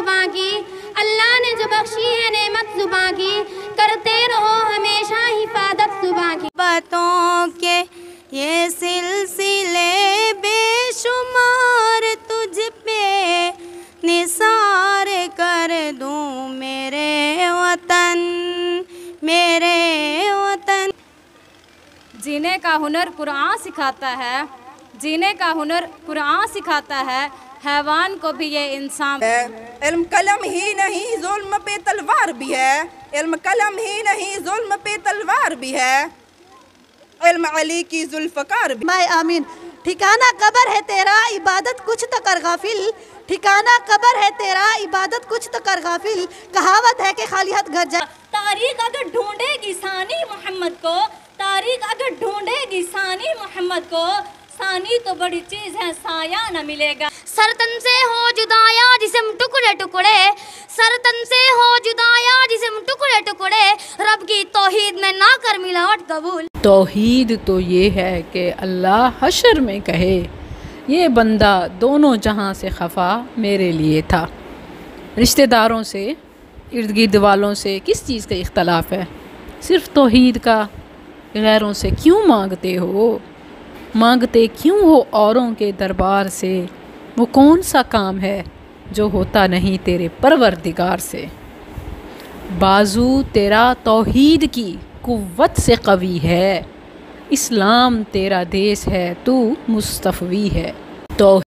जुबां की, अल्लाह ने जो बख्शी है नेमत जुबां की, करते रहो हमेशा हिफाजत जुबां की। बातों के ये सिलसिले बेशुमार तुझ पे निसार कर दूं मेरे वतन, मेरे वतन। जीने का हुनर कुरान सिखाता है, जीने का हुनर कुरान सिखाता है, हैवान को भी ये इंसान है। इल्म कलम ही नहीं जुल्म पे तलवार भी है, इल्म कलम ही नहीं जुल्म पे तलवार भी है, इल्म अली की जुल्फ़कार भी। मैं आमीन। ठिकाना कब्र है तेरा, इबादत कुछ तो कर गाफिल, ठिकाना कब्र है तेरा, इबादत कुछ तो कर गाफिल। कहावत है कि खाली हाथ घर जा। तारीख अगर ढूंढेगी सानी मोहम्मद को, तारीख अगर ढूंढेगी सानी मोहम्मद को, सानी तो बड़ी चीज है साया न मिलेगा। सरतन से हो जुदाया जिस्म टुकड़े टुकड़े, सरतन से हो जुदाया जिस्म टुकड़े टुकड़े, रब की तौहीद में ना कर मिलावट कबूल। तौहीद तो ये है कि अल्लाह हशर में कहे, ये बंदा दोनों जहां से खफा मेरे लिए था। रिश्तेदारों से, इर्द गिर्द वालों से किस चीज़ का इख्तलाफ है? सिर्फ तौहीद का। गैरों से क्यों मांगते हो? मांगते क्यों हो औरों के दरबार से? वो कौन सा काम है जो होता नहीं तेरे परवरदिगार से? बाजू तेरा तौहीद की कुव्वत से कवी है, इस्लाम तेरा देश है, तू मुस्तफ़वी है। तो